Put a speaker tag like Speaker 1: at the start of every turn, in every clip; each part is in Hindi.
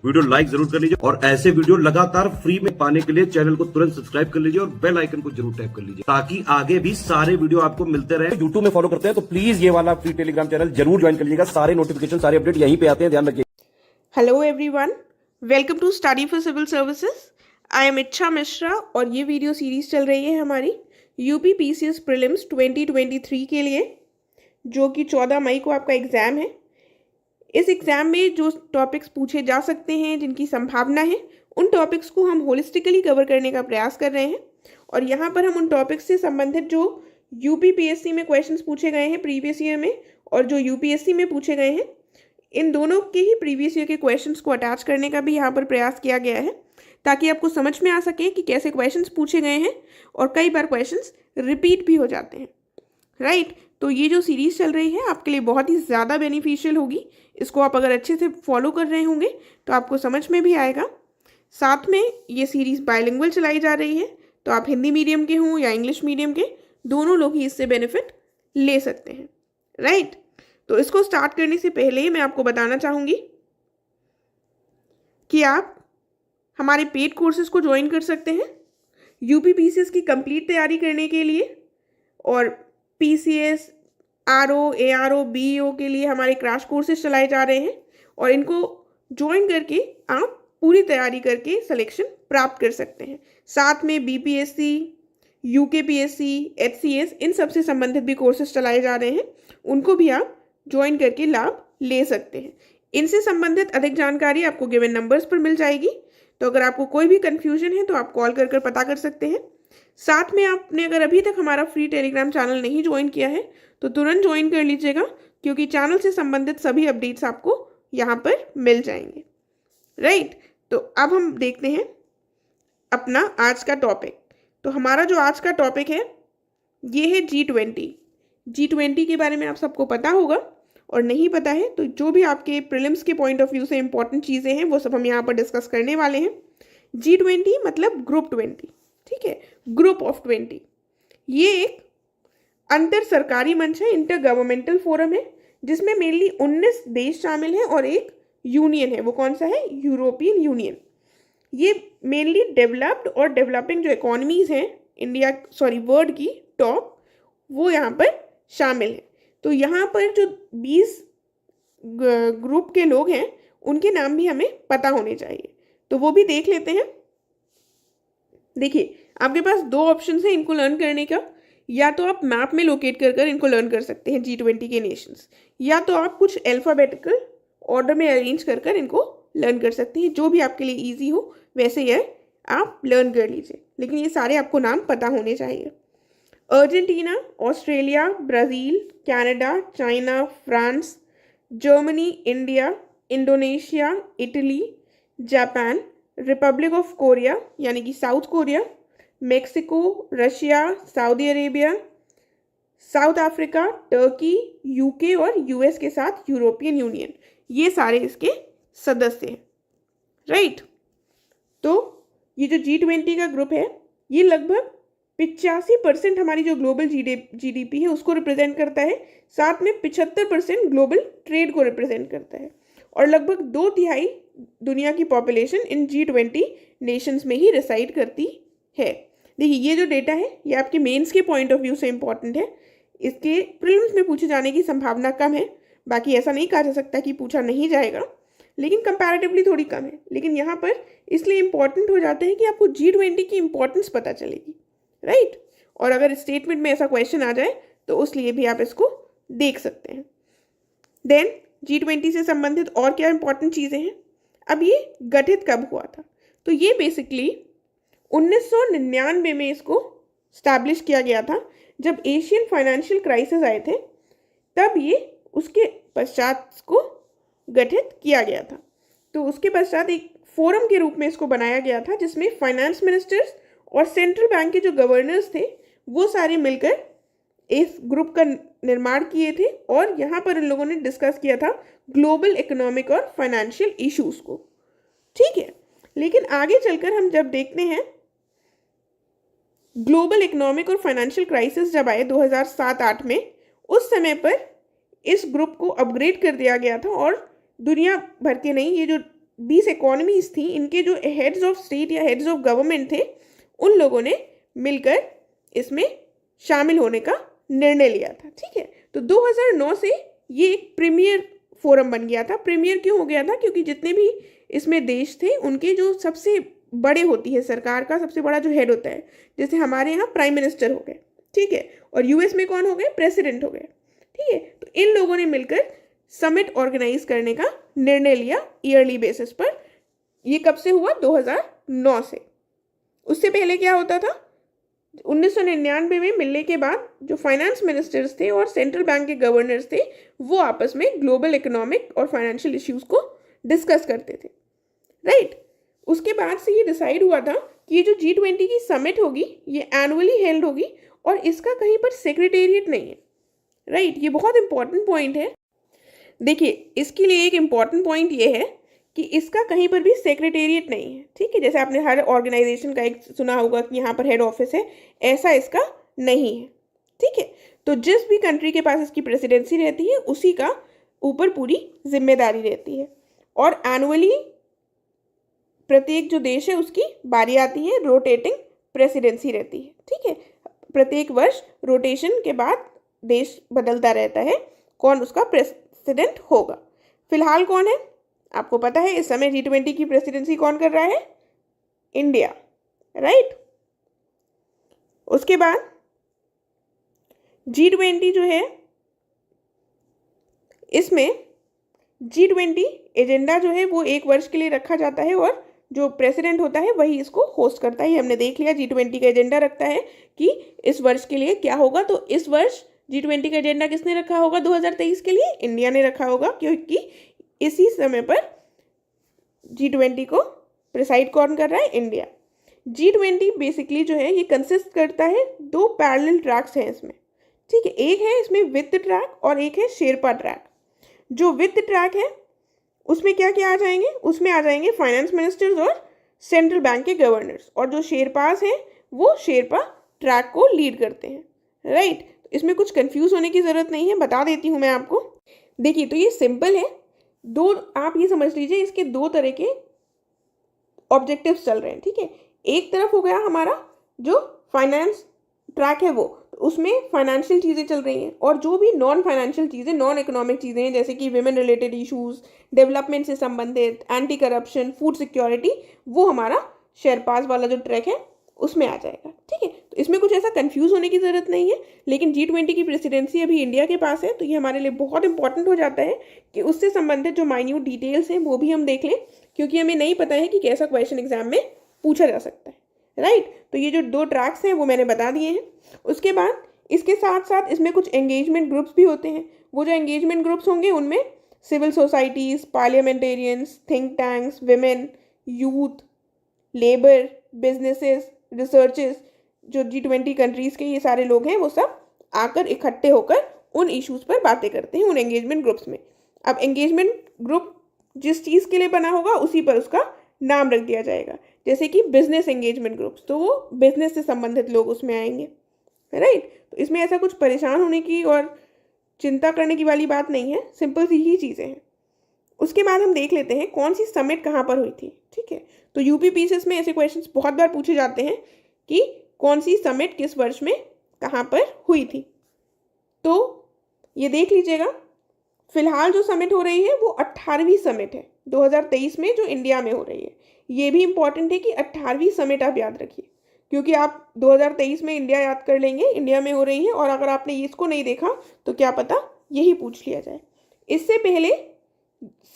Speaker 1: वीडियो लाइक जरूर कर लीजिए और ऐसे वीडियो लगातार फ्री में पाने के लिए चैनल को तुरंत सब्सक्राइब कर लीजिए और बेल आइकन को जरूर टैप कर लीजिए ताकि आगे भी सारे वीडियो आपको मिलते रहे। यूट्यूब में फॉलो करते हैं तो प्लीज ये वाला फ्री टेलीग्राम चैनल जरूर ज्वाइन कर लीजिएगा। सारे नोटिफिकेशन सारे अपडेट यहीं पे आते हैं, ध्यान रखिए।
Speaker 2: Hello everyone, welcome to study for civil services. I am Ichchha Mishra और ये वीडियो सीरीज चल रही है हमारी यूपी पीसीएस प्रीलिम्स 2023 के लिए, जो कि 14 मई को आपका एग्ज़ाम है। इस एग्ज़ाम में जो टॉपिक्स पूछे जा सकते हैं, जिनकी संभावना है, उन टॉपिक्स को हम होलिस्टिकली कवर करने का प्रयास कर रहे हैं। और यहाँ पर हम उन टॉपिक्स से संबंधित जो यूपी पीएससी में क्वेश्चंस पूछे गए हैं प्रीवियस ईयर में और जो यूपीएससी में पूछे गए हैं, इन दोनों के ही प्रीवियस ईयर के क्वेश्चंस को अटैच करने का भी यहाँ पर प्रयास किया गया है, ताकि आपको समझ में आ सके कि कैसे क्वेश्चंस पूछे गए हैं। और कई बार क्वेश्चंस रिपीट भी हो जाते हैं, राइट। तो ये जो सीरीज़ चल रही है आपके लिए बहुत ही ज़्यादा बेनिफिशियल होगी। इसको आप अगर अच्छे से फॉलो कर रहे होंगे तो आपको समझ में भी आएगा। साथ में ये सीरीज़ बायलिंगुअल चलाई जा रही है, तो आप हिंदी मीडियम के हों या इंग्लिश मीडियम के, दोनों लोग ही इससे बेनिफिट ले सकते हैं, राइट। तो इसको स्टार्ट करने से पहले ही मैं आपको बताना चाहूँगी कि आप हमारे पेड कोर्सेज़ को ज्वाइन कर सकते हैं यूपी पीसीएस की कंप्लीट तैयारी करने के लिए। और पीसीएस, आरओ, एआरओ, बीईओ के लिए हमारे क्रैश कोर्सेज चलाए जा रहे हैं और इनको ज्वाइन करके आप पूरी तैयारी करके सिलेक्शन प्राप्त कर सकते हैं। साथ में बीपीएससी, यूकेपीएससी, एचसीएस, इन सब से संबंधित भी कोर्सेज चलाए जा रहे हैं, उनको भी आप ज्वाइन करके लाभ ले सकते हैं। इनसे संबंधित अधिक जानकारी आपको गिवन नंबर्स पर मिल जाएगी। तो अगर आपको कोई भी कन्फ्यूजन है तो आप कॉल कर पता कर सकते हैं। साथ में आपने अगर अभी तक हमारा फ्री टेलीग्राम चैनल नहीं ज्वाइन किया है तो तुरंत ज्वाइन कर लीजिएगा, क्योंकि चैनल से संबंधित सभी अपडेट्स आपको यहाँ पर मिल जाएंगे, राइट। तो अब हम देखते हैं अपना आज का टॉपिक। तो हमारा जो आज का टॉपिक है ये है G20 के बारे में आप सबको पता होगा, और नहीं पता है तो जो भी आपके प्रीलिम्स के पॉइंट ऑफ व्यू से इंपॉर्टेंट चीज़ें हैं वो सब हम यहाँ पर डिस्कस करने वाले हैं। G20 मतलब ग्रुप 20, ठीक है, ग्रुप ऑफ 20। ये एक अंतर सरकारी मंच है, इंटर गवर्नमेंटल फोरम है, जिसमें मेनली 19 देश शामिल हैं और एक यूनियन है। वो कौन सा है? European union. ये मेनली डेवलप्ड और डेवलपिंग जो इकोनॉमीज़ हैं वर्ल्ड की टॉप, वो यहाँ पर शामिल हैं। तो यहाँ पर जो 20 ग्रुप के लोग हैं उनके नाम भी हमें पता होने चाहिए, तो वो भी देख लेते हैं। देखिए, आपके पास दो ऑप्शन है इनको लर्न करने का। या तो आप मैप में लोकेट कर इनको लर्न कर सकते हैं G20 के नेशंस, या तो आप कुछ अल्फ़ाबेटिकल ऑर्डर में अरेंज कर इनको लर्न कर सकते हैं। जो भी आपके लिए इजी हो वैसे ये आप लर्न कर लीजिए, लेकिन ये सारे आपको नाम पता होने चाहिए। Argentina, Australia, Brazil, Canada, China, France, Germany, India, Indonesia, Italy, Japan, Republic of Korea यानी कि south Korea, Mexico, Russia, Saudi Arabia, south Africa, Turkey, UK और यूएस के साथ यूरोपियन यूनियन, ये सारे इसके सदस्य हैं, राइट। तो ये जो G20 का ग्रुप है ये लगभग 85% हमारी जो ग्लोबल जीडीपी है उसको रिप्रेजेंट करता है। साथ में 75% ग्लोबल ट्रेड को रिप्रेजेंट करता है, और लगभग 2/3 दुनिया की पॉपुलेशन इन G20 नेशंस में ही रिसाइड करती है। देखिए, ये जो डेटा है ये आपके मेंस के पॉइंट ऑफ व्यू से इंपॉर्टेंट है। इसके प्रीलिम्स में पूछे जाने की संभावना कम है, बाकी ऐसा नहीं कहा जा सकता कि पूछा नहीं जाएगा, लेकिन कंपैरेटिवली थोड़ी कम है। लेकिन यहाँ पर इसलिए इंपॉर्टेंट हो जाते हैं कि आपको G20 की इंपॉर्टेंस पता चलेगी, राइट। और अगर स्टेटमेंट में ऐसा क्वेश्चन आ जाए तो उस लिए भी आप इसको देख सकते हैं। देन G20 से संबंधित और क्या इंपॉर्टेंट चीज़ें हैं। अब ये गठित कब हुआ था? तो ये बेसिकली 1999 में इसको स्टैब्लिश किया गया था, जब एशियन फाइनेंशियल क्राइसिस आए थे, तब ये उसके पश्चात इसको गठित किया गया था। तो उसके पश्चात एक फोरम के रूप में इसको बनाया गया था, जिसमें फाइनेंस मिनिस्टर्स और सेंट्रल बैंक के जो गवर्नर्स थे वो सारे मिलकर इस ग्रुप का निर्माण किए थे, और यहाँ पर इन लोगों ने डिस्कस किया था ग्लोबल इकोनॉमिक और फाइनेंशियल इश्यूज को, ठीक है। लेकिन आगे चलकर हम जब देखते हैं ग्लोबल इकोनॉमिक और फाइनेंशियल क्राइसिस जब आए 2007-8 में, उस समय पर इस ग्रुप को अपग्रेड कर दिया गया था, और दुनिया भर के नहीं, ये जो 20 इकोनॉमीज थी, इनके जो हेड्स ऑफ स्टेट या हेड्स ऑफ गवर्नमेंट थे, उन लोगों ने मिलकर इसमें शामिल होने का निर्णय लिया था। ठीक है, तो 2009 से ये एक प्रीमियर फोरम बन गया था। प्रीमियर क्यों हो गया था? क्योंकि जितने भी इसमें देश थे उनके जो सबसे बड़े होती है, सरकार का सबसे बड़ा जो हेड होता है, जैसे हमारे यहाँ प्राइम मिनिस्टर हो गए, ठीक है, और यूएस में कौन हो गए? प्रेसिडेंट हो गए। ठीक है, तो इन लोगों ने मिलकर समिट ऑर्गेनाइज करने का निर्णय लिया ईयरली बेसिस पर। ये कब से हुआ? 2009 से। उससे पहले क्या होता था? 1999 में मिलने के बाद जो फाइनेंस मिनिस्टर्स थे और सेंट्रल बैंक के गवर्नर्स थे, वो आपस में ग्लोबल इकोनॉमिक और फाइनेंशियल इश्यूज को डिस्कस करते थे, राइट। उसके बाद से ये डिसाइड हुआ था कि ये जो G20 की समिट होगी ये एनुअली हेल्ड होगी और इसका कहीं पर सेक्रेटेरिएट नहीं है, राइट। ये बहुत इंपॉर्टेंट पॉइंट है। देखिए, इसके लिए एक इम्पॉर्टेंट पॉइंट ये है कि इसका कहीं पर भी सेक्रेटेरिएट नहीं है, ठीक है। जैसे आपने हर ऑर्गेनाइजेशन का एक सुना होगा कि यहाँ पर हेड ऑफिस है, ऐसा इसका नहीं है, ठीक है। तो जिस भी कंट्री के पास इसकी प्रेसिडेंसी रहती है उसी का ऊपर पूरी जिम्मेदारी रहती है, और एनुअली प्रत्येक जो देश है उसकी बारी आती है, रोटेटिंग प्रेसिडेंसी रहती है, ठीक है। प्रत्येक वर्ष रोटेशन के बाद देश बदलता रहता है, कौन उसका प्रेसिडेंट होगा। फिलहाल कौन है आपको पता है? इस समय G20 की प्रेसिडेंसी कौन कर रहा है? India, right. उसके बाद G20 जो है, इसमें G20 एजेंडा जो है वो एक वर्ष के लिए रखा जाता है और जो प्रेसिडेंट होता है वही इसको होस्ट करता है। हमने देख लिया G20 का एजेंडा रखता है कि इस वर्ष के लिए क्या होगा। तो इस वर्ष G20 का एजेंडा किसने रखा होगा? 2023 के लिए इंडिया ने रखा होगा, क्योंकि इसी समय पर G20 को प्रिसाइड कौन कर रहा है? इंडिया। G20 बेसिकली जो है ये कंसिस्ट करता है 2 पैरेलल ट्रैक्स हैं इसमें, ठीक है। एक है इसमें वित्त ट्रैक और एक है शेरपा ट्रैक। जो वित्त ट्रैक है उसमें क्या क्या आ जाएंगे? उसमें आ जाएंगे फाइनेंस मिनिस्टर्स और सेंट्रल बैंक के गवर्नर्स, और जो शेरपास हैं वो शेरपा ट्रैक को लीड करते हैं, राइट। इसमें कुछ कंफ्यूज होने की ज़रूरत नहीं है, बता देती हूँ मैं आपको। देखिए, तो ये सिंपल है। आप ये समझ लीजिए इसके 2 तरह के ऑब्जेक्टिव्स चल रहे हैं, ठीक है। एक तरफ हो गया हमारा जो फाइनेंस ट्रैक है, वो उसमें फाइनेंशियल चीज़ें चल रही हैं, और जो भी नॉन फाइनेंशियल चीज़ें, नॉन इकोनॉमिक चीज़ें हैं, जैसे कि विमेन रिलेटेड इश्यूज, डेवलपमेंट से संबंधित, एंटी करप्शन, फूड सिक्योरिटी, वो हमारा शेरपास वाला जो ट्रैक है उसमें आ जाएगा, ठीक है। तो इसमें कुछ ऐसा कंफ्यूज होने की ज़रूरत नहीं है। लेकिन G20 की प्रेसिडेंसी अभी इंडिया के पास है, तो ये हमारे लिए बहुत इंपॉर्टेंट हो जाता है कि उससे संबंधित जो माइन्यूट डिटेल्स हैं वो भी हम देख लें, क्योंकि हमें नहीं पता है कि कैसा क्वेश्चन एग्जाम में पूछा जा सकता है, राइट। तो ये जो 2 ट्रैक्स हैं वो मैंने बता दिए हैं। उसके बाद इसके साथ साथ इसमें कुछ एंगेजमेंट ग्रुप्स भी होते हैं। वो जो एंगेजमेंट ग्रुप्स होंगे उनमें civil societies, parliamentarians, think tanks, women, youth, labour, businesses, researches, जो G20 कंट्रीज़ के ये सारे लोग हैं वो सब आकर इकट्ठे होकर उन इश्यूज़ पर बातें करते हैं उन एंगेजमेंट ग्रुप्स में। अब एंगेजमेंट ग्रुप जिस चीज़ के लिए बना होगा उसी पर उसका नाम रख दिया जाएगा। जैसे कि बिजनेस एंगेजमेंट ग्रुप्स, तो वो बिजनेस से संबंधित लोग उसमें आएंगे, राइट। तो इसमें ऐसा कुछ परेशान होने की और चिंता करने की वाली बात नहीं है, सिंपल सी ही चीज़ें हैं। उसके बाद हम देख लेते हैं कौन सी समिट कहाँ पर हुई थी, ठीक है। तो यूपीपीसीएस में ऐसे क्वेश्चंस बहुत बार पूछे जाते हैं कि कौन सी समिट किस वर्ष में कहाँ पर हुई थी। तो ये देख लीजिएगा, फिलहाल जो समिट हो रही है वो 18वीं समिट है 2023 में, जो इंडिया में हो रही है। ये भी इंपॉर्टेंट है कि 18वीं समिट आप याद रखिए, क्योंकि आप 2023 में इंडिया याद कर लेंगे, इंडिया में हो रही है, और अगर आपने इसको नहीं देखा तो क्या पता यही पूछ लिया जाए। इससे पहले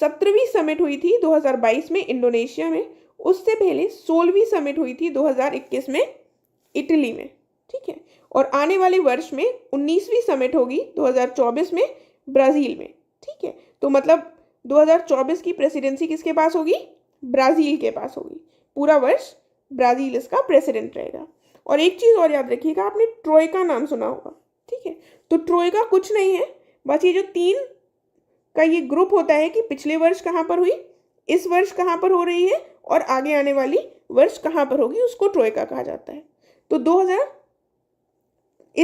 Speaker 2: 17वीं समिट हुई थी 2022 में इंडोनेशिया में। उससे पहले 16वीं समिट हुई थी 2021 में इटली में, ठीक है। और आने वाले वर्ष में 19वीं समिट होगी 2024 में ब्राज़ील में, ठीक है। तो मतलब 2024 की प्रेसिडेंसी किसके पास होगी? ब्राज़ील के पास होगी। पूरा वर्ष ब्राज़ील इसका प्रेसिडेंट रहेगा। और एक चीज़ और याद रखिएगा, आपने ट्रोइका नाम सुना होगा, ठीक है। तो ट्रोइका कुछ नहीं है, बस ये जो 3 का ये ग्रुप होता है कि पिछले वर्ष कहाँ पर हुई, इस वर्ष कहाँ पर हो रही है, और आगे आने वाली वर्ष कहाँ पर होगी, उसको ट्रोइका कहा जाता है। तो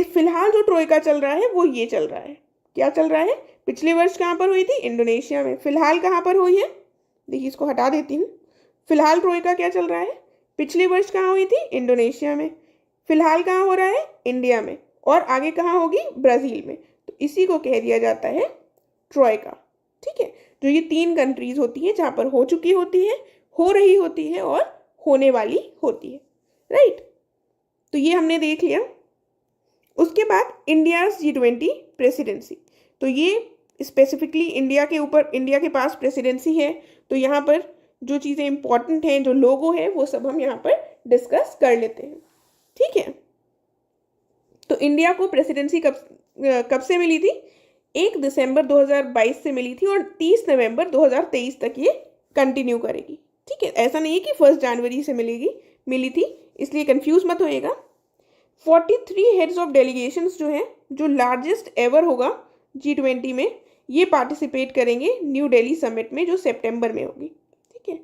Speaker 2: फिलहाल जो ट्रोइका चल रहा है वो ये चल रहा है। क्या चल रहा है? पिछले वर्ष कहाँ पर हुई थी? इंडोनेशिया में। फिलहाल कहाँ पर हुई है? देखिए इसको हटा देती हूँ। फिलहाल ट्रोइका क्या चल रहा है, पिछले वर्ष कहाँ हुई थी, इंडोनेशिया में, फिलहाल कहाँ हो रहा है, इंडिया में, और आगे कहाँ होगी, ब्राज़ील में। तो इसी को कह दिया जाता है ट्रोइका। ठीक है, जो ये 3 कंट्रीज होती है जहाँ पर हो चुकी होती है, हो रही होती है और होने वाली होती है। राइट, तो ये हमने देख लिया। उसके बाद इंडियाज G20 प्रेसिडेंसी, तो ये स्पेसिफिकली इंडिया के ऊपर, इंडिया के पास प्रेसिडेंसी है, तो यहाँ पर जो चीज़ें इंपॉर्टेंट हैं, जो लोगो है, वो सब हम यहाँ पर डिस्कस कर लेते हैं। ठीक है, तो इंडिया को प्रेसिडेंसी कब से मिली थी, 1 दिसंबर 2022 से मिली थी और 30 नवंबर 2023 तक ये कंटिन्यू करेगी। ठीक है, ऐसा नहीं है कि 1 जनवरी से मिली थी, इसलिए कंफ्यूज मत होइएगा। 43 हेड्स ऑफ डेलीगेशंस जो हैं, जो लार्जेस्ट एवर होगा G20 में, ये पार्टिसिपेट करेंगे न्यू दिल्ली समिट में, जो सितंबर में होगी। ठीक है,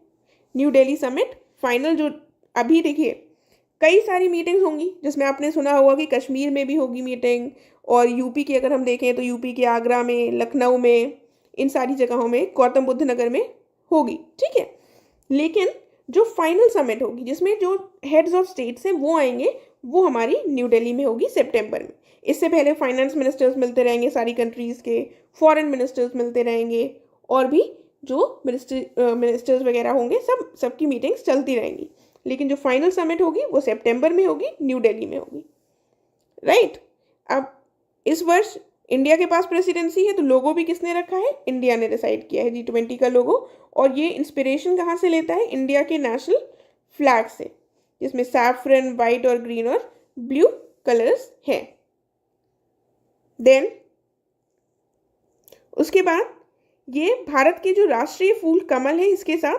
Speaker 2: न्यू दिल्ली समिट फाइनल जो अभी देखिए कई सारी मीटिंग्स होंगी, जिसमें आपने सुना होगा कि कश्मीर में भी होगी मीटिंग, और यूपी की अगर हम देखें तो यूपी के आगरा में, लखनऊ में, इन सारी जगहों में, गौतम बुद्ध नगर में होगी। ठीक है, लेकिन जो फाइनल समिट होगी, जिसमें जो हेड्स ऑफ स्टेट्स हैं वो आएंगे, वो हमारी न्यू दिल्ली में होगी सितंबर में। इससे पहले फाइनेंस मिनिस्टर्स मिलते रहेंगे सारी कंट्रीज़ के, फॉरेन मिनिस्टर्स मिलते रहेंगे, और भी जो मिनिस्टर्स वगैरह होंगे, सबकी मीटिंग्स चलती रहेंगी। लेकिन जो फाइनल समिट होगी वो सितंबर में होगी, न्यू दिल्ली में होगी। राइट, अब इस वर्ष इंडिया के पास प्रेसिडेंसी है, तो लोगो भी किसने रखा है, इंडिया ने डिसाइड किया है G20 का लोगो, और ये इंस्पिरेशन कहाँ से लेता है, इंडिया के नेशनल फ्लैग से, जिसमें सैफरन, वाइट और ग्रीन और ब्लू कलर्स हैं। देन उसके बाद ये भारत के जो राष्ट्रीय फूल कमल है, इसके साथ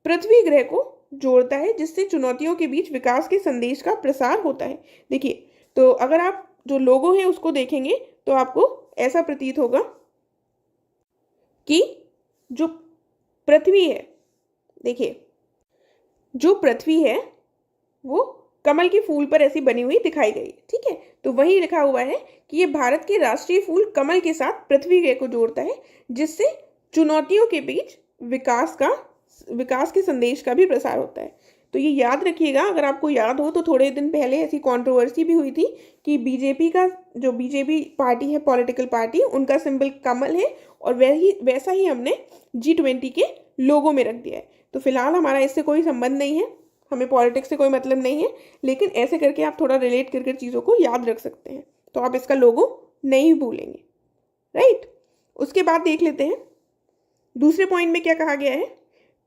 Speaker 2: पृथ्वी ग्रह को जोड़ता है, जिससे चुनौतियों के बीच विकास के संदेश का प्रसार होता है। देखिए, तो अगर आप जो लोगो है उसको देखेंगे तो आपको ऐसा प्रतीत होगा कि जो पृथ्वी है, देखिए जो पृथ्वी है वो कमल के फूल पर ऐसी बनी हुई दिखाई गई। ठीक है, तो वही लिखा हुआ है कि ये भारत के राष्ट्रीय फूल कमल के साथ पृथ्वी ग्रह को जोड़ता है, जिससे चुनौतियों के बीच विकास के संदेश का भी प्रसार होता है। तो ये याद रखिएगा। अगर आपको याद हो तो थोड़े दिन पहले ऐसी कंट्रोवर्सी भी हुई थी कि बीजेपी पार्टी है, पॉलिटिकल पार्टी, उनका सिंबल कमल है, और वैसा ही हमने G20 के लोगो में रख दिया है। तो फिलहाल हमारा इससे कोई संबंध नहीं है, हमें पॉलिटिक्स से कोई मतलब नहीं है, लेकिन ऐसे करके आप थोड़ा रिलेट करके चीज़ों को याद रख सकते हैं, तो आप इसका लोगो नहीं भूलेंगे। राइट, उसके बाद देख लेते हैं दूसरे पॉइंट में क्या कहा गया है।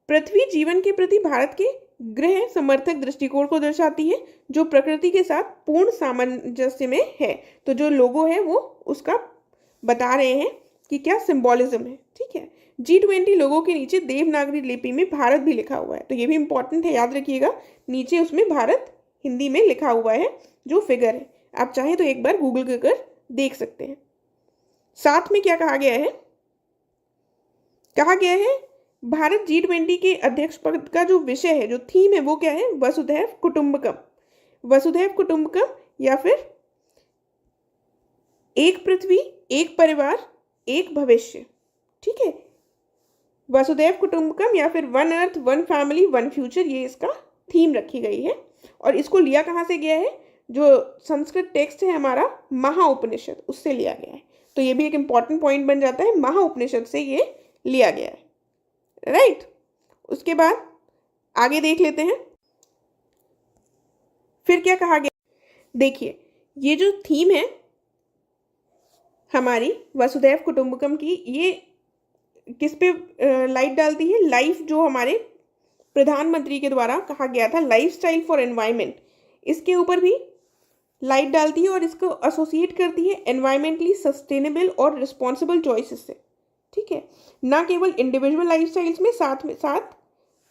Speaker 2: पृथ्वी जीवन के प्रति भारत के ग्रह समर्थक दृष्टिकोण को दर्शाती है, जो प्रकृति के साथ पूर्ण सामंजस्य में है। तो जो लोगो है वो उसका बता रहे हैं कि क्या सिंबॉलिज्म है। ठीक है, G20 लोगों के नीचे देवनागरी लिपि में भारत भी लिखा हुआ है, तो ये भी इंपॉर्टेंट है, याद रखिएगा। नीचे उसमें भारत हिंदी में लिखा हुआ है, जो फिगर है, आप चाहें तो एक बार गूगल कर देख सकते हैं। साथ में क्या कहा गया है, भारत G20 के अध्यक्ष पद का जो विषय है, जो थीम है, वो क्या है, वसुधैव कुटुंबकम, या फिर एक पृथ्वी, एक परिवार, एक भविष्य। ठीक है, वसुधैव कुटुंबकम या फिर one earth, one family, one future, ये इसका थीम रखी गई है। और इसको लिया कहाँ से गया है, जो संस्कृत टेक्स्ट है हमारा महाउपनिषद, उससे लिया गया है। तो ये भी एक इंपॉर्टेंट पॉइंट बन जाता है, महाउपनिषद से ये लिया गया है। राइट, उसके बाद आगे देख लेते हैं फिर क्या कहा गया। देखिए, ये जो थीम है हमारी वसुधैव कुटुंबकम की, ये किस पे लाइट डालती है, लाइफ, जो हमारे प्रधानमंत्री के द्वारा कहा गया था, लाइफस्टाइल फॉर एनवायरनमेंट, इसके ऊपर भी लाइट डालती है और इसको एसोसिएट करती है एनवायरमेंटली सस्टेनेबल और रिस्पॉन्सिबल चॉइसेस से। ठीक है, ना केवल इंडिविजुअल लाइफस्टाइल्स में, साथ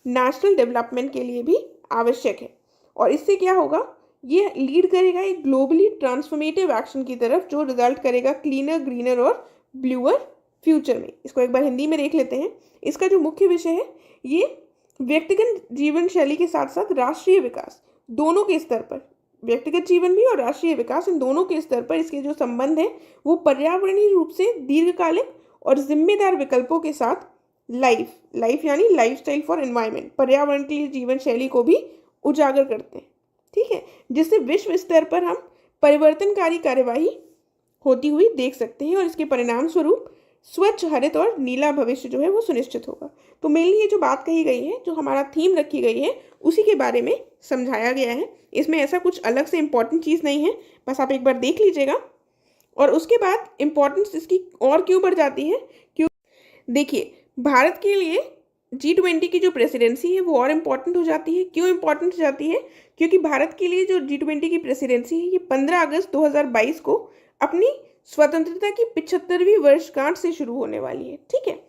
Speaker 2: नेशनल डेवलपमेंट के लिए भी आवश्यक है। और इससे क्या होगा, ये लीड करेगा एक ग्लोबली ट्रांसफॉर्मेटिव एक्शन की तरफ, जो रिजल्ट करेगा क्लीनर, ग्रीनर और ब्लूअर फ्यूचर में। इसको एक बार हिंदी में देख लेते हैं। इसका जो मुख्य विषय है, ये व्यक्तिगत जीवन शैली के साथ साथ राष्ट्रीय विकास दोनों के स्तर पर, व्यक्तिगत जीवन भी और राष्ट्रीय विकास, इन दोनों के स्तर पर इसके जो संबंध है वो पर्यावरणीय रूप से दीर्घकालिक और जिम्मेदार विकल्पों के साथ लाइफ, लाइफ यानी लाइफस्टाइल फॉर एनवायरनमेंट, पर्यावरण के लिए जीवन शैली को भी उजागर करते हैं, ठीक है, जिससे विश्व स्तर पर हम परिवर्तनकारी कार्यवाही होती हुई देख सकते हैं और इसके परिणाम स्वरूप स्वच्छ, हरित और नीला भविष्य जो है वो सुनिश्चित होगा। तो मेनली ये जो बात कही गई है, जो हमारा थीम रखी गई है, उसी के बारे में समझाया गया है। इसमें ऐसा कुछ अलग से इम्पोर्टेंट चीज़ नहीं है, बस आप एक बार देख लीजिएगा। और उसके बाद इम्पोर्टेंस इसकी और क्यों बढ़ जाती है, क्यों, देखिए भारत के लिए G20 की जो प्रेसिडेंसी है वो और इम्पॉर्टेंट हो जाती है। क्यों इम्पॉर्टेंट हो जाती है, क्योंकि भारत के लिए जो G20 की प्रेसिडेंसी है ये 15 अगस्त 2022 को अपनी स्वतंत्रता की 75वीं वर्षगांठ से शुरू होने वाली है, ठीक है।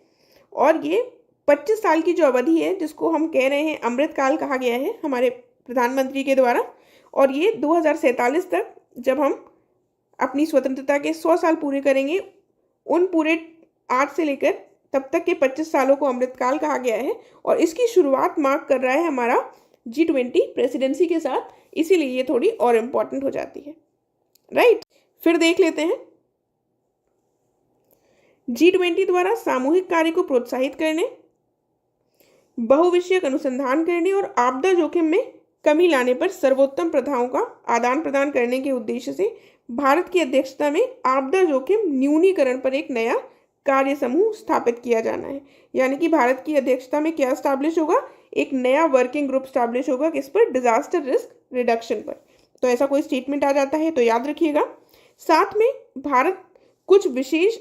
Speaker 2: और ये 25 साल की जो अवधि है, जिसको हम कह रहे हैं अमृतकाल कहा गया है हमारे प्रधानमंत्री के द्वारा, और ये 2047 तक जब हम अपनी स्वतंत्रता के 100 साल पूरे करेंगे, उन पूरे आज से लेकर तब तक के 25 सालों को अमृतकाल कहा गया है। और इसकी शुरुआत मार्क कर रहा है हमारा G20 प्रेसिडेंसी के साथ, इसीलिए ये थोड़ी और इम्पॉर्टेंट हो जाती है, राइट। फिर देख लेते हैं G20 द्वारा सामूहिक कार्य को प्रोत्साहित करने, बहुविषयक अनुसंधान करने और आपदा जोखिम में कमी लाने पर सर्वोत्तम प्रथाओं का आदान प्रदान करने के उद्देश्य से भारत की अध्यक्षता में आपदा जोखिम न्यूनीकरण पर एक नया कार्य समूह स्थापित किया जाना है। यानी कि भारत की अध्यक्षता में क्या स्टैब्लिश होगा, एक नया वर्किंग ग्रुप स्टैब्लिश होगा, किस पर, डिजास्टर रिस्क रिडक्शन पर। तो ऐसा कोई स्टेटमेंट आ जाता है तो याद रखिएगा। साथ में भारत कुछ विशेष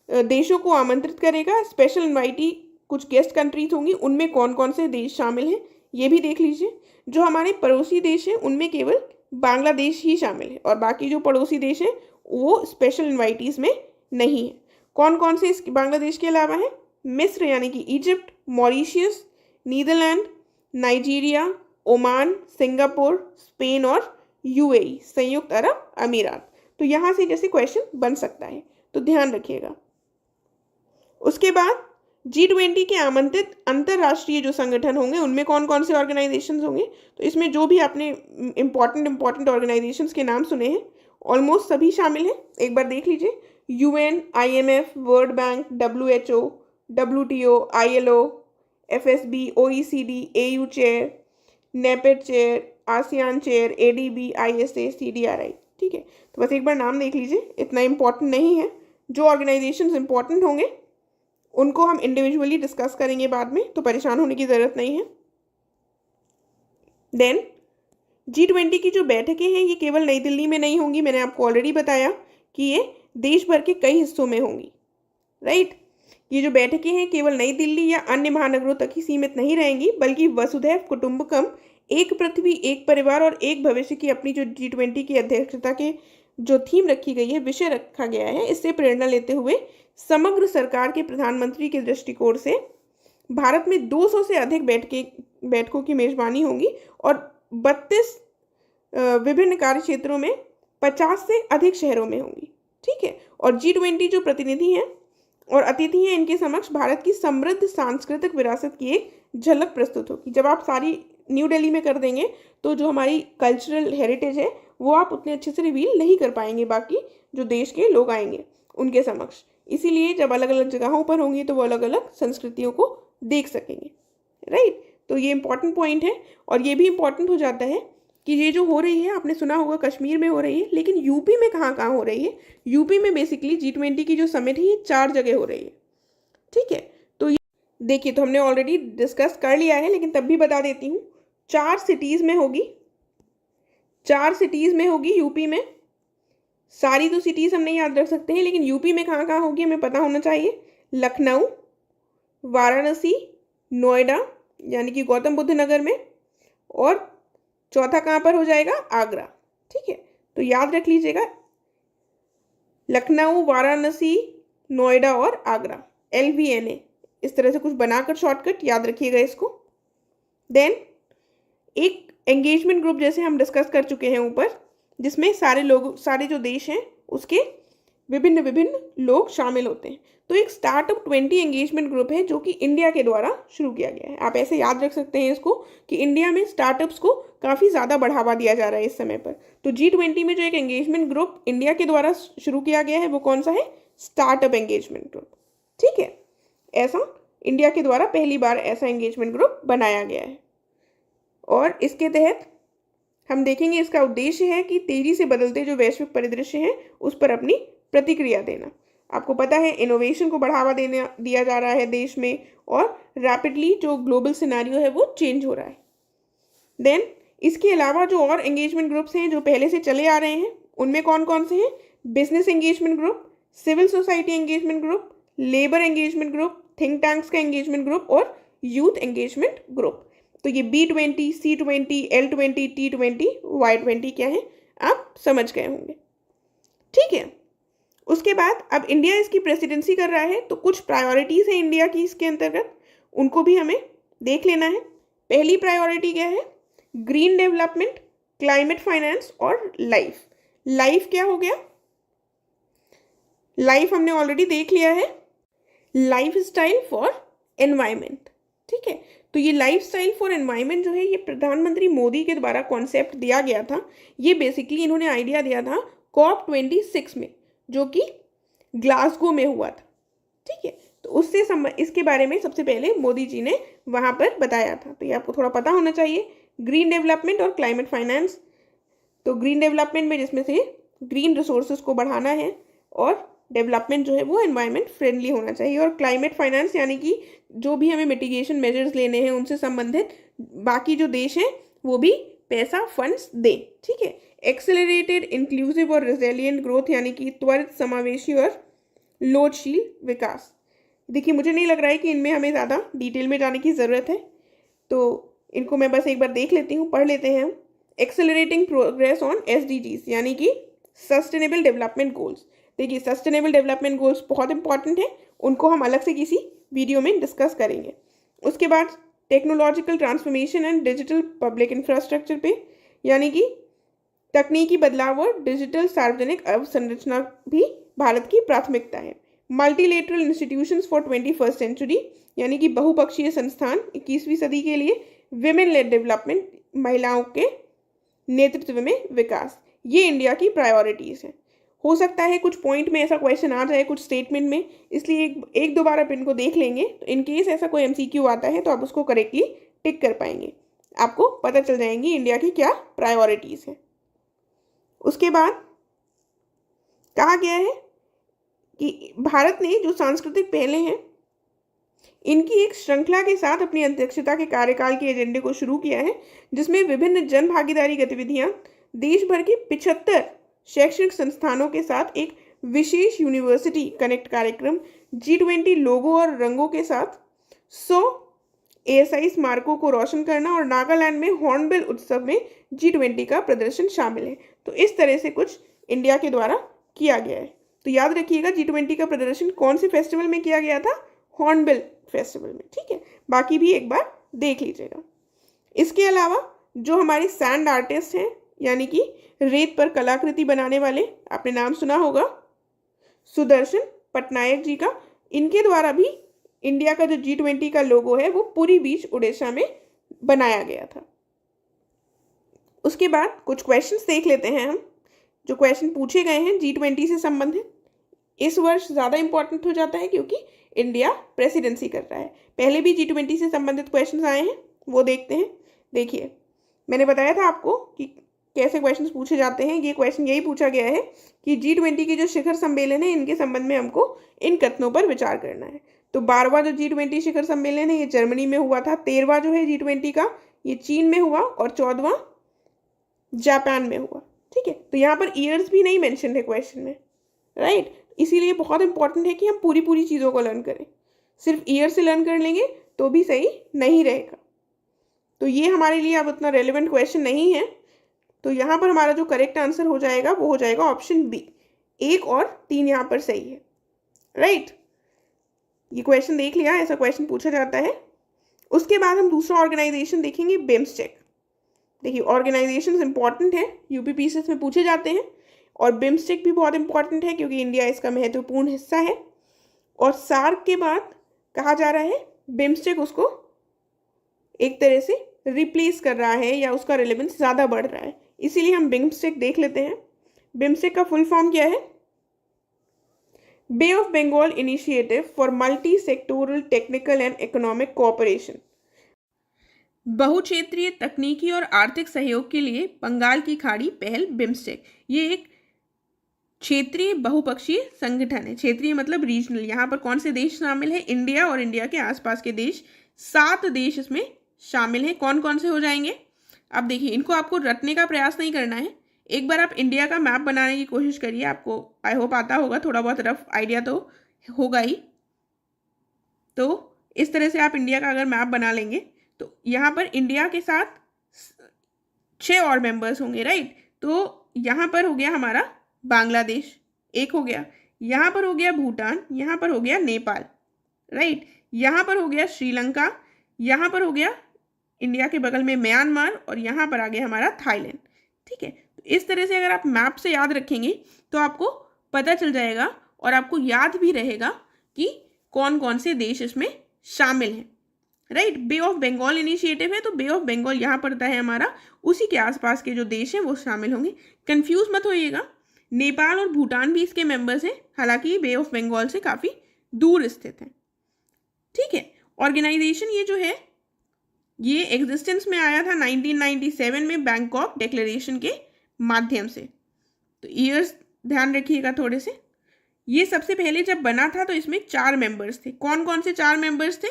Speaker 2: देशों को आमंत्रित करेगा, स्पेशल इन्वाइटी कुछ गेस्ट कंट्रीज होंगी, उनमें कौन कौन से देश शामिल हैं ये भी देख लीजिए। जो हमारे पड़ोसी देश हैं उनमें केवल बांग्लादेश ही शामिल है और बाकी जो पड़ोसी देश हैं वो स्पेशल इन्वाइटीज में नहीं है। कौन कौन से इस बांग्लादेश के अलावा हैं, मिस्र यानी कि Egypt, Mauritius, Netherland, Nigeria, Oman, Singapore, Spain और UAE, संयुक्त अरब अमीरात। तो यहाँ से जैसे क्वेश्चन बन सकता है, तो ध्यान रखिएगा। उसके बाद G20 के आमंत्रित अंतर्राष्ट्रीय जो संगठन होंगे उनमें कौन कौन से ऑर्गेनाइजेशंस होंगे, तो इसमें जो भी आपने इम्पॉर्टेंट ऑर्गेनाइजेशंस के नाम सुने हैं ऑलमोस्ट सभी शामिल हैं। एक बार देख लीजिए, UN, IMF, world bank, WHO, WTO, ILO, FSB, OECD, AU chair, NAPED chair, ASEAN chair, ADB, ISA, CDRI, ठीक है। तो बस एक बार नाम देख लीजिए, इतना इम्पोर्टेंट नहीं है। जो ऑर्गेनाइजेशंस इंपॉर्टेंट होंगे उनको हम इंडिविजुअली डिस्कस करेंगे बाद में, तो परेशान होने की ज़रूरत नहीं है। देन G20 की जो बैठकें हैं ये केवल नई दिल्ली में नहीं होंगी, मैंने आपको ऑलरेडी बताया कि ये देश भर के कई हिस्सों में होंगी, राइट। ये जो बैठकें हैं केवल नई दिल्ली या अन्य महानगरों तक ही सीमित नहीं रहेंगी, बल्कि वसुधैव कुटुंबकम, एक पृथ्वी एक परिवार और एक भविष्य की अपनी जो G20 की अध्यक्षता के जो थीम रखी गई है, विषय रखा गया है, इससे प्रेरणा लेते हुए समग्र सरकार के प्रधानमंत्री के दृष्टिकोण से भारत में 200 से अधिक बैठकों की मेजबानी होगी और 32 विभिन्न कार्य क्षेत्रों में 50 से अधिक शहरों में होंगी, ठीक है। और G20 जो प्रतिनिधि हैं और अतिथि हैं, इनके समक्ष भारत की समृद्ध सांस्कृतिक विरासत की एक झलक प्रस्तुत होगी। जब आप सारी न्यू दिल्ली में कर देंगे तो जो हमारी कल्चरल हेरिटेज है वो आप उतने अच्छे से रिवील नहीं कर पाएंगे बाकी जो देश के लोग आएंगे उनके समक्ष। इसीलिए जब अलग अलग जगहों पर होंगी तो वो अलग अलग संस्कृतियों को देख सकेंगे, राइट। तो ये इंपॉर्टेंट पॉइंट है। और ये भी इंपॉर्टेंट हो जाता है कि ये जो हो रही है, आपने सुना होगा कश्मीर में हो रही है, लेकिन यूपी में कहाँ कहाँ हो रही है। यूपी में बेसिकली G20 की जो समिट है ये 4 जगह हो रही है, ठीक है। तो ये देखिए, तो हमने ऑलरेडी डिस्कस कर लिया है, लेकिन तब भी बता देती हूँ, 4 सिटीज़ में होगी, 4 सिटीज़ में होगी यूपी में। सारी तो सिटीज़ हम नहीं याद रख सकते हैं, लेकिन यूपी में कहाँ कहाँ होगी हमें पता होना चाहिए। लखनऊ, वाराणसी, नोएडा यानी कि गौतम बुद्ध नगर में, और चौथा कहाँ पर हो जाएगा, आगरा, ठीक है। तो याद रख लीजिएगा, लखनऊ, वाराणसी, नोएडा और आगरा, LVNA, इस तरह से कुछ बनाकर शॉर्टकट याद रखिएगा इसको। देन एक एंगेजमेंट ग्रुप जैसे हम डिस्कस कर चुके हैं ऊपर, जिसमें सारे जो देश हैं उसके विभिन्न लोग शामिल होते हैं। तो एक स्टार्टअप 20 एंगेजमेंट ग्रुप है जो कि इंडिया के द्वारा शुरू किया गया है। आप ऐसे याद रख सकते हैं इसको कि इंडिया में स्टार्टअप्स को काफ़ी ज़्यादा बढ़ावा दिया जा रहा है इस समय पर। तो G20 में जो एक एंगेजमेंट ग्रुप इंडिया के द्वारा शुरू किया गया है वो कौन सा है, स्टार्टअप एंगेजमेंट ग्रुप, ठीक है। ऐसा इंडिया के द्वारा पहली बार ऐसा एंगेजमेंट ग्रुप बनाया गया है। और इसके तहत हम देखेंगे इसका उद्देश्य है कि तेजी से बदलते जो वैश्विक परिदृश्य हैं उस पर अपनी प्रतिक्रिया देना। आपको पता है इनोवेशन को बढ़ावा दिया जा रहा है देश में, और रैपिडली जो ग्लोबल सिनेरियो है वो चेंज हो रहा है। देन इसके अलावा जो और एंगेजमेंट ग्रुप्स हैं जो पहले से चले आ रहे हैं उनमें कौन कौन से हैं? Business engagement group, civil society engagement group, labour engagement group, think tanks का एंगेजमेंट ग्रुप और यूथ एंगेजमेंट ग्रुप। तो ये B20, C20, L20, T20, Y20 क्या है आप समझ गए होंगे। ठीक है, उसके बाद अब इंडिया इसकी प्रेसिडेंसी कर रहा है तो कुछ प्रायोरिटीज़ हैं इंडिया की इसके अंतर्गत, उनको भी हमें देख लेना है। पहली प्रायोरिटी क्या है? ग्रीन डेवलपमेंट, क्लाइमेट फाइनेंस और लाइफ। लाइफ क्या हो गया? लाइफ हमने ऑलरेडी देख लिया है, लाइफ स्टाइल फॉर एनवायरमेंट। ठीक है, तो ये लाइफ स्टाइल फॉर एनवायरमेंट जो है ये प्रधानमंत्री मोदी के द्वारा कॉन्सेप्ट दिया गया था। ये बेसिकली इन्होंने आइडिया दिया था COP26 में, जो कि ग्लासगो में हुआ था। ठीक है, तो उससे इसके बारे में सबसे पहले मोदी जी ने वहाँ पर बताया था, तो ये आपको थोड़ा पता होना चाहिए। ग्रीन डेवलपमेंट और क्लाइमेट फाइनेंस, तो ग्रीन डेवलपमेंट में जिसमें से ग्रीन रिसोर्सेज को बढ़ाना है और डेवलपमेंट जो है वो एनवायरनमेंट फ्रेंडली होना चाहिए, और क्लाइमेट फाइनेंस यानी कि जो भी हमें मिटिगेशन मेजर्स लेने हैं उनसे संबंधित बाकी जो देश हैं वो भी पैसा फंड्स दें। ठीक है, एक्सेलरेटेड इंक्लूसिव और रिजिलिएंट ग्रोथ यानी कि त्वरित समावेशी और लोचशील विकास। देखिए मुझे नहीं लग रहा है कि इनमें हमें ज़्यादा डिटेल में जाने की ज़रूरत है, तो इनको मैं बस एक बार देख लेती हूँ, पढ़ लेते हैं हम। एक्सेलरेटिंग प्रोग्रेस ऑन SDGs यानी कि सस्टेनेबल डेवलपमेंट गोल्स। देखिए सस्टेनेबल डेवलपमेंट गोल्स बहुत इंपॉर्टेंट है, उनको हम अलग से किसी वीडियो में डिस्कस करेंगे। उसके बाद technological transformation and digital public infrastructure पे, यानी कि तकनीकी बदलाव और डिजिटल सार्वजनिक अवसंरचना भी भारत की प्राथमिकता है। Multilateral institutions for 21st century यानी कि बहुपक्षीय संस्थान 21वीं सदी के लिए। विमेन लेड डेवलपमेंट, महिलाओं के नेतृत्व में विकास, ये इंडिया की प्रायोरिटीज़ हैं। हो सकता है कुछ पॉइंट में ऐसा क्वेश्चन आ जाए कुछ स्टेटमेंट में, इसलिए एक दो बार आप इनको देख लेंगे, तो इन केस ऐसा कोई MCQ आता है तो आप उसको करेक्टली टिक कर पाएंगे, आपको पता चल जाएंगी इंडिया की क्या प्रायोरिटीज़ है। उसके बाद कहा गया है कि भारत ने जो सांस्कृतिक पहलें हैं इनकी एक श्रृंखला के साथ अपनी अध्यक्षता के कार्यकाल के एजेंडे को शुरू किया है, जिसमें विभिन्न जन भागीदारी गतिविधियां देश भर के 75 शैक्षणिक संस्थानों के साथ एक विशेष यूनिवर्सिटी कनेक्ट कार्यक्रम, G20 लोगो और रंगों के साथ 100 ASI स्मारकों को रोशन करना और नागालैंड में हॉर्नबिल उत्सव में G20 का प्रदर्शन शामिल है। तो इस तरह से कुछ इंडिया के द्वारा किया गया है। तो याद रखिएगा G20 का प्रदर्शन कौन से फेस्टिवल में किया गया था? हॉर्नबिल फेस्टिवल में। ठीक है, बाकी भी एक बार देख लीजिएगा। इसके अलावा जो हमारे सैंड आर्टिस्ट हैं यानी कि रेत पर कलाकृति बनाने वाले, आपने नाम सुना होगा सुदर्शन पटनायक जी का, इनके द्वारा भी इंडिया का जो G20 का लोगो है वो पुरी बीच उड़ीसा में बनाया गया था। उसके बाद कुछ क्वेश्चंस देख लेते हैं हम, जो क्वेश्चन पूछे गए हैं G20 से संबंधित। इस वर्ष ज़्यादा इंपॉर्टेंट हो जाता है क्योंकि इंडिया प्रेसिडेंसी कर रहा है। पहले भी G20 से संबंधित क्वेश्चंस आए हैं, वो देखते हैं। देखिए मैंने बताया था आपको कि कैसे क्वेश्चंस पूछे जाते हैं। ये क्वेश्चन यही पूछा गया है कि G20 के जो शिखर सम्मेलन है इनके संबंध में हमको इन कथनों पर विचार करना है। तो 12वां जो G20 शिखर सम्मेलन है ये जर्मनी में हुआ था, 13वां जो है G20 का ये चीन में हुआ और 14वां जापान में हुआ। ठीक है, तो यहाँ पर ईयर्स भी नहीं मेंशन है क्वेश्चन में, राइट। इसीलिए बहुत इंपॉर्टेंट है कि हम पूरी चीज़ों को लर्न करें। सिर्फ ईयर से लर्न कर लेंगे तो भी सही नहीं रहेगा। तो ये हमारे लिए अब उतना रेलिवेंट क्वेश्चन नहीं है, तो यहाँ पर हमारा जो करेक्ट आंसर हो जाएगा वो हो जाएगा ऑप्शन बी। 1 और 3 यहाँ पर सही है, राइट। ये क्वेश्चन देख लिया, ऐसा क्वेश्चन पूछा जाता है। उसके बाद हम दूसरा ऑर्गेनाइजेशन देखेंगे, बिम्स्टेक। देखिए ऑर्गेनाइजेशन इंपॉर्टेंट है, UPPCS में पूछे जाते हैं, और बिम्स्टेक भी बहुत इंपॉर्टेंट है क्योंकि इंडिया इसका महत्वपूर्ण हिस्सा है। और सार्क के बाद कहा जा रहा है बिम्स्टेक उसको एक तरह से रिप्लेस कर रहा है या उसका रिलेवेंस ज़्यादा बढ़ रहा है, इसीलिए हम बिम्स्टेक देख लेते हैं। बिम्स्टेक का फुल फॉर्म क्या है? Bay of Bengal initiative for multi sectoral technical and economic cooperation, बहुक्षेत्रीय तकनीकी और आर्थिक सहयोग के लिए बंगाल की खाड़ी पहल बिम्स्टेक। ये एक क्षेत्रीय बहुपक्षीय संगठन है। क्षेत्रीय मतलब रीजनल। यहाँ पर कौन से देश शामिल है? इंडिया और इंडिया के आसपास के देश, 7 देश इसमें शामिल हैं। कौन कौन से हो जाएंगे? अब देखिए, इनको आपको रटने का प्रयास नहीं करना है। एक बार आप इंडिया का मैप बनाने की कोशिश करिए, आपको आई होप आता होगा, थोड़ा बहुत रफ आइडिया तो होगा ही। तो इस तरह से आप इंडिया का अगर मैप बना लेंगे तो यहाँ पर इंडिया के साथ 6 और मेंबर्स होंगे, राइट। तो यहाँ पर हो गया हमारा बांग्लादेश, एक हो गया। यहाँ पर हो गया भूटान, यहाँ पर हो गया नेपाल, राइट। यहाँ पर हो गया श्रीलंका, यहाँ पर हो गया इंडिया के बगल में म्यांमार, और यहाँ पर आ गया हमारा थाईलैंड, ठीक है। तो इस तरह से अगर आप मैप से याद रखेंगे तो आपको पता चल जाएगा और आपको याद भी रहेगा कि कौन कौन से देश इसमें शामिल हैं, right. Bay of Bengal initiative है तो बे ऑफ बंगाल यहाँ पड़ता है हमारा, उसी के आसपास के जो देश हैं वो शामिल होंगे। कंफ्यूज मत होइएगा, नेपाल और भूटान भी इसके मेंबर्स हैं, हालांकि बे ऑफ बंगाल से काफ़ी दूर स्थित हैं, ठीक है। ऑर्गेनाइजेशन ये जो है ये एग्जिस्टेंस में आया था 1997 में बैंकॉक डिक्लेरेशन के माध्यम से। तो ईयर्स ध्यान रखिएगा थोड़े से। ये सबसे पहले जब बना था तो इसमें 4 मेंबर्स थे। कौन कौन से 4 मेंबर्स थे?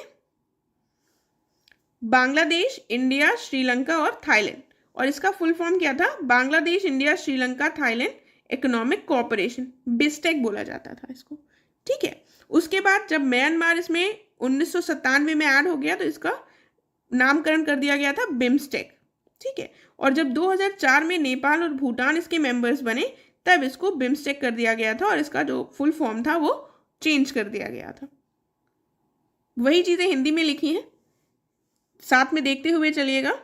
Speaker 2: बांग्लादेश, इंडिया, श्रीलंका और थाईलैंड। और इसका फुल फॉर्म क्या था? Bangladesh, India, Sri Lanka, Thailand economic cooperation, BISTEC बोला जाता था इसको, ठीक है। उसके बाद जब म्यांमार इसमें 1997 में ऐड हो गया तो इसका नामकरण कर दिया गया था बिम्स्टेक, ठीक है। और जब 2004 में नेपाल और भूटान इसके मेंबर्स बने तब इसको बिम्स्टेक कर दिया गया था और इसका जो फुल फॉर्म था वो चेंज कर दिया गया था। वही चीज़ें हिंदी में लिखी हैं, साथ में देखते हुए चलिएगा।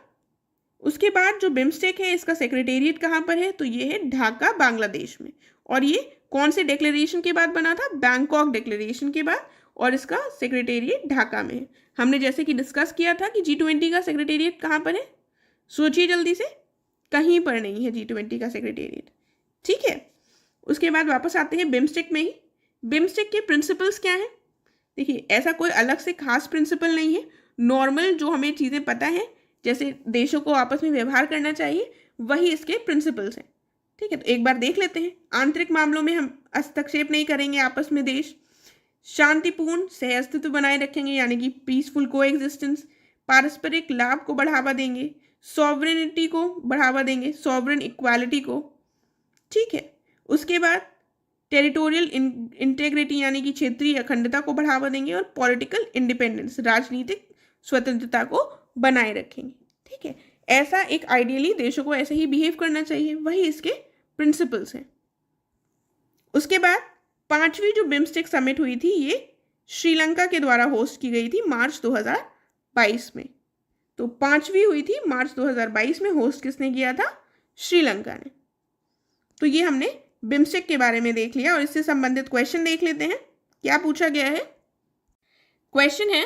Speaker 2: उसके बाद जो बिम्स्टेक है इसका सेक्रेटेरिएट कहाँ पर है? तो ये है ढाका, बांग्लादेश में। और ये कौन से डिक्लेरेशन के बाद बना था? बैंकॉक डिक्लेरेशन के बाद। और इसका सेक्रेटेरिएट ढाका में है। हमने जैसे कि डिस्कस किया था कि G20 का सेक्रेटेरिएट कहाँ पर है? सोचिए जल्दी से, कहीं पर नहीं है G20 का सेक्रेटेरिएट, ठीक है। उसके बाद वापस आते हैं बिम्स्टेक में ही। बिम्स्टेक के प्रिंसिपल्स क्या हैं? देखिए, ऐसा कोई अलग से खास प्रिंसिपल नहीं है। नॉर्मल जो हमें चीज़ें पता है, जैसे देशों को आपस में व्यवहार करना चाहिए, वही इसके प्रिंसिपल्स हैं, ठीक है। तो एक बार देख लेते हैं। आंतरिक मामलों में हम हस्तक्षेप नहीं करेंगे आपस में देश। शांतिपूर्ण सहअस्तित्व बनाए रखेंगे, यानी कि पीसफुल कोएग्जिस्टेंस। पारस्परिक लाभ को बढ़ावा देंगे, सॉवरेनिटी को बढ़ावा देंगे, सॉवरेन इक्वालिटी को, ठीक है। उसके बाद टेरिटोरियल इंटेग्रिटी यानी कि क्षेत्रीय अखंडता को बढ़ावा देंगे, और पॉलिटिकल इंडिपेंडेंस, राजनीतिक स्वतंत्रता को बनाए रखेंगे, ठीक है। ऐसा एक आइडियली देशों को ऐसे ही बिहेव करना चाहिए, वही इसके प्रिंसिपल्स हैं। उसके बाद 5वीं जो बिम्स्टेक समिट हुई थी ये श्रीलंका के द्वारा होस्ट की गई थी मार्च 2022 में। तो 5वीं हुई थी मार्च 2022 में, होस्ट किसने किया था? श्रीलंका ने। तो ये हमने बिम्स्टेक के बारे में देख लिया और इससे संबंधित क्वेश्चन देख लेते हैं। क्या पूछा गया है? क्वेश्चन है,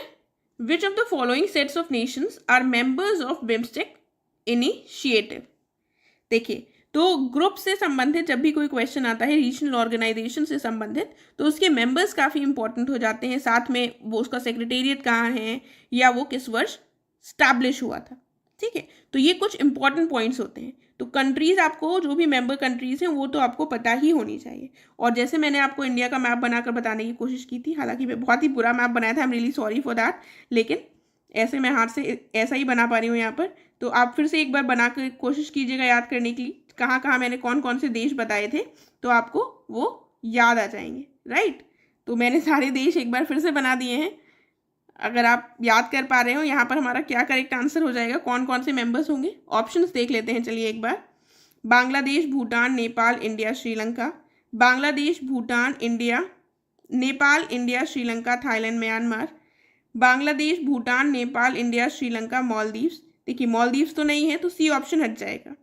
Speaker 2: which of the following sets of nations are members of BIMSTEC initiative. देखिए, तो ग्रुप से संबंधित जब भी कोई क्वेश्चन आता है, रीजनल ऑर्गेनाइजेशन से संबंधित, तो उसके मेंबर्स काफ़ी इंपॉर्टेंट हो जाते हैं, साथ में वो उसका सेक्रेटेरिएट कहाँ है या वो किस वर्ष स्टैब्लिश हुआ था, ठीक है। तो ये कुछ इंपॉर्टेंट पॉइंट्स होते हैं। तो कंट्रीज़, आपको जो भी मेंबर कंट्रीज़ हैं वो तो आपको पता ही होनी चाहिए। और जैसे मैंने आपको इंडिया का मैप बनाकर बताने की कोशिश की थी, हालांकि मैं बहुत ही बुरा मैप बनाया था, I am really sorry for that, लेकिन ऐसे मैं हाथ से ऐसा ही बना पा रही हूँ यहाँ पर। तो आप फिर से एक बार बना कर कोशिश कीजिएगा याद करने की, कहाँ कहाँ मैंने कौन कौन से देश बताए थे, तो आपको वो याद आ जाएंगे, राइट। तो मैंने सारे देश एक बार फिर से बना दिए हैं, अगर आप याद कर पा रहे हो। यहाँ पर हमारा क्या करेक्ट आंसर हो जाएगा, कौन कौन से मेंबर्स होंगे? ऑप्शंस देख लेते हैं चलिए एक बार। Bangladesh, Bhutan, Nepal, India, Sri Lanka. Bangladesh, Bhutan, India, Nepal, India, Sri Lanka, Thailand, Myanmar. Bangladesh, Bhutan, Nepal, India, Sri Lanka, Maldives. देखिए, मालदीव्स तो नहीं है तो सी ऑप्शन हट जाएगा।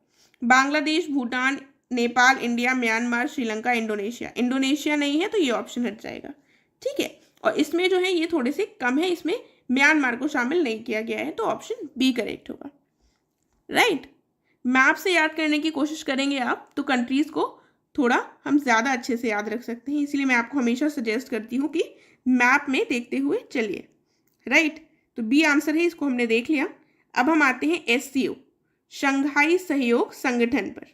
Speaker 2: Bangladesh, Bhutan, Nepal, India, Myanmar, Sri Lanka, Indonesia. Indonesia नहीं है तो ये ऑप्शन हट जाएगा, ठीक है। और इसमें जो है ये थोड़े से कम है, इसमें म्यांमार को शामिल नहीं किया गया है, तो ऑप्शन बी करेक्ट होगा, राइट। मैप से याद करने की कोशिश करेंगे आप तो कंट्रीज़ को थोड़ा हम ज़्यादा अच्छे से याद रख सकते हैं। इसलिए मैं आपको हमेशा सजेस्ट करती हूँ कि मैप में देखते हुए चलिए। राइट, तो बी आंसर है, इसको हमने देख लिया। अब हम आते हैं SCO, शंघाई सहयोग संगठन पर।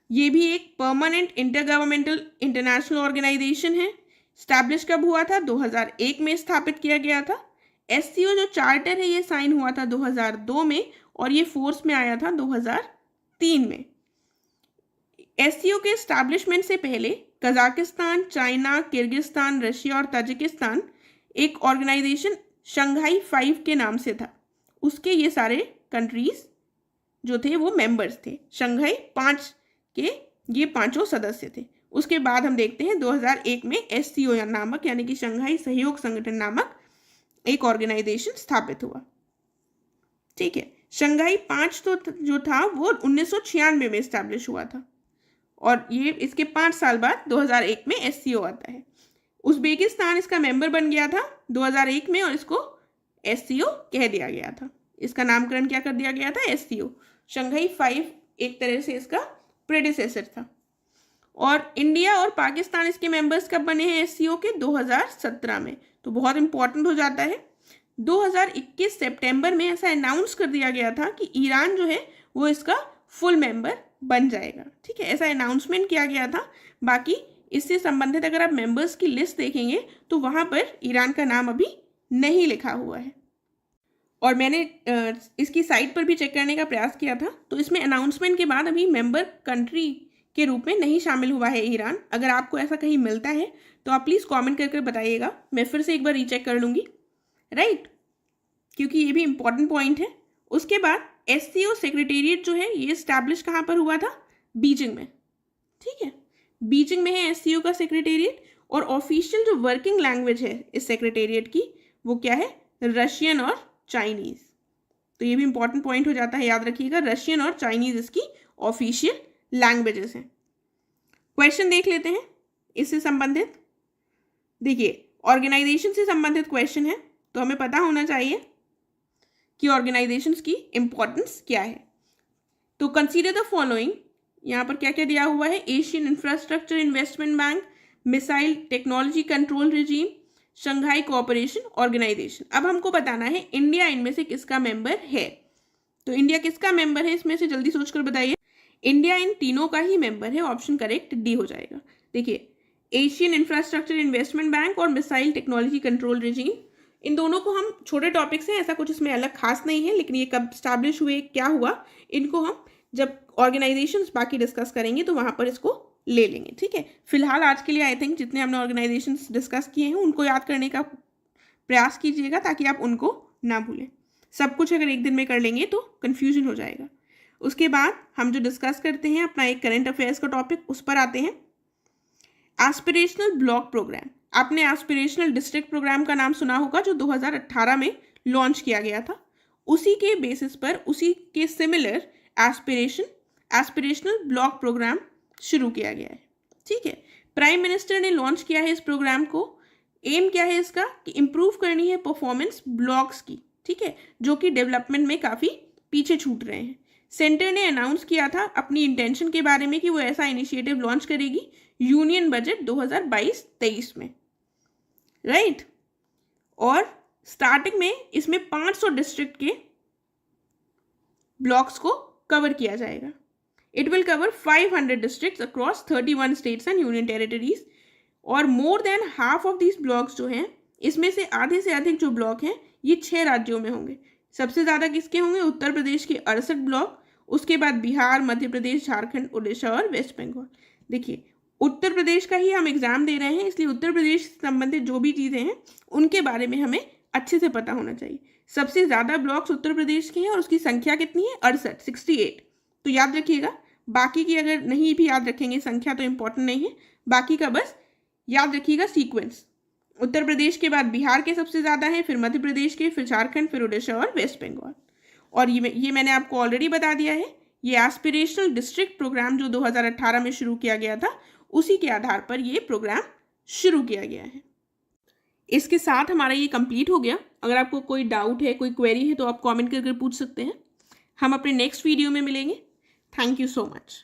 Speaker 2: ये भी एक परमानेंट इंटरगवर्नमेंटल इंटरनेशनल ऑर्गेनाइजेशन है। स्टैब्लिश कब हुआ था? 2001 में स्थापित किया गया था। SCO जो चार्टर है ये साइन हुआ था 2002 में और ये फोर्स में आया था 2003 में। SCO के एस्टैब्लिशमेंट से पहले कजाकिस्तान, चाइना, किर्गिस्तान, रशिया और ताजिकिस्तान एक ऑर्गेनाइजेशन शंघाई 5 के नाम से था। उसके ये सारे कंट्रीज जो थे वो मेंबर्स थे। शंघाई 5 के ये पांचों सदस्य थे। उसके बाद हम देखते हैं 2001 में SCO नामक यानी कि शंघाई सहयोग संगठन नामक एक ऑर्गेनाइजेशन स्थापित हुआ। ठीक है, शंघाई 5 तो जो था वो 1996 में एस्टैब्लिश हुआ था और ये इसके 5 साल बाद 2001 में SCO आता है। उज़्बेकिस्तान इसका मेंबर बन गया था 2001 में और इसको SCO कह दिया गया था। इसका नामकरण क्या कर दिया गया था? SCO। शंघाई 5 एक तरह से इसका प्रेडिसेसर था। और इंडिया और पाकिस्तान इसके मेंबर्स कब बने हैं SCO के? 2017 में। तो बहुत इंपॉर्टेंट हो जाता है। 2021 सितंबर में ऐसा अनाउंस कर दिया गया था कि ईरान जो है वो इसका फुल मेंबर बन जाएगा। ठीक है, ऐसा अनाउंसमेंट किया गया था। बाकी इससे संबंधित अगर आप मेंबर्स की लिस्ट देखेंगे तो वहाँ पर ईरान का नाम अभी नहीं लिखा हुआ है। और मैंने इसकी साइट पर भी चेक करने का प्रयास किया था, तो इसमें अनाउंसमेंट के बाद अभी मेंबर कंट्री के रूप में नहीं शामिल हुआ है ईरान। अगर आपको ऐसा कहीं मिलता है तो आप प्लीज़ कमेंट करके बताइएगा, मैं फिर से एक बार रीचेक कर लूँगी। राइट, क्योंकि ये भी इम्पॉर्टेंट पॉइंट है। उसके बाद SCO सेक्रेटेरिएट जो है ये इस्टेब्लिश कहाँ पर हुआ था? बीजिंग में। ठीक है, बीजिंग में है SCO का सेक्रेटेरिएट। और ऑफिशियल जो वर्किंग लैंग्वेज है इस सेक्रेटेरिएट की वो क्या है? रशियन और चाइनीज़। तो ये भी इंपॉर्टेंट पॉइंट हो जाता है, याद रखिएगा। रशियन और चाइनीज़ इसकी ऑफिशियल लैंग्वेजेस हैं। क्वेश्चन देख लेते हैं इससे संबंधित। देखिए, ऑर्गेनाइजेशन से संबंधित क्वेश्चन है तो हमें पता होना चाहिए कि ऑर्गेनाइजेशंस की इंपॉर्टेंस क्या है। तो कंसीडर द फॉलोइंग, यहाँ पर क्या क्या दिया हुआ है? Asian Infrastructure Investment Bank, Missile Technology Control Regime, Shanghai Cooperation Organisation. अब हमको बताना है इंडिया इनमें से किसका मेंबर है। तो इंडिया किसका मेंबर है इसमें से? जल्दी सोचकर बताइए। इंडिया इन तीनों का ही मेंबर है। ऑप्शन करेक्ट डी हो जाएगा। देखिए, एशियन इंफ्रास्ट्रक्चर इन्वेस्टमेंट बैंक और मिसाइल टेक्नोलॉजी कंट्रोल रिजीम, इन दोनों को हम छोटे टॉपिक्स हैं, ऐसा कुछ इसमें अलग खास नहीं है, लेकिन ये कब स्टैब्लिश हुए, क्या हुआ, इनको हम जब ऑर्गेनाइजेशंस बाकी डिस्कस करेंगे तो वहाँ पर इसको ले लेंगे। ठीक है, फिलहाल आज के लिए आई थिंक जितने हमने ऑर्गेनाइजेशंस डिस्कस किए हैं उनको याद करने का प्रयास कीजिएगा ताकि आप उनको ना भूलें। सब कुछ अगर एक दिन में कर लेंगे तो कन्फ्यूजन हो जाएगा। उसके बाद हम जो डिस्कस करते हैं अपना एक करंट अफेयर्स का टॉपिक, उस पर आते हैं। Aspirational block programme. आपने एस्पिरेशनल डिस्ट्रिक्ट प्रोग्राम का नाम सुना होगा जो 2018 में लॉन्च किया गया था। उसी के बेसिस पर, उसी के सिमिलर एस्पिरेशनल ब्लॉक प्रोग्राम शुरू किया गया है। ठीक है, प्राइम मिनिस्टर ने लॉन्च किया है इस प्रोग्राम को। एम क्या है इसका? कि इम्प्रूव करनी है परफॉर्मेंस ब्लॉक्स की। ठीक है, जो कि डेवलपमेंट में काफ़ी पीछे छूट रहे हैं। सेंटर ने अनाउंस किया था अपनी इंटेंशन के बारे में कि वो ऐसा इनिशिएटिव लॉन्च करेगी यूनियन बजट 2022-23 में। राइट, और स्टार्टिंग में इसमें 500 डिस्ट्रिक्ट के ब्लॉक्स को कवर किया जाएगा। It will cover 500 districts across 31 states and union territories. और more than half of these blocks जो हैं, इसमें से आधे से अधिक जो ब्लॉक हैं ये 6 राज्यों में होंगे। सबसे ज़्यादा किसके होंगे? उत्तर प्रदेश के 68 ब्लॉक, उसके बाद बिहार, मध्य प्रदेश, झारखंड, उड़ीसा और वेस्ट बंगाल। देखिए, उत्तर प्रदेश का ही हम एग्जाम दे रहे हैं, इसलिए उत्तर प्रदेश से संबंधित जो भी चीज़ें हैं उनके बारे में हमें अच्छे से पता होना चाहिए। सबसे ज़्यादा ब्लॉक्स उत्तर प्रदेश के हैं और उसकी संख्या कितनी है? 68। तो याद रखिएगा। बाकी की अगर नहीं भी याद रखेंगे संख्या तो इंपॉर्टेंट नहीं है, बाकी का बस याद रखिएगा सीक्वेंस। उत्तर प्रदेश के बाद बिहार के सबसे ज़्यादा हैं, फिर मध्य प्रदेश के, फिर झारखंड, फिर उड़ीसा और वेस्ट बंगाल। और ये मैंने आपको ऑलरेडी बता दिया है, ये एस्पिरेशनल डिस्ट्रिक्ट प्रोग्राम जो 2018 में शुरू किया गया था उसी के आधार पर ये प्रोग्राम शुरू किया गया है। इसके साथ हमारा ये कंप्लीट हो गया। अगर आपको कोई डाउट है, कोई क्वेरी है तो आप कमेंट करके पूछ सकते हैं। हम अपने नेक्स्ट वीडियो में मिलेंगे। Thank you so much.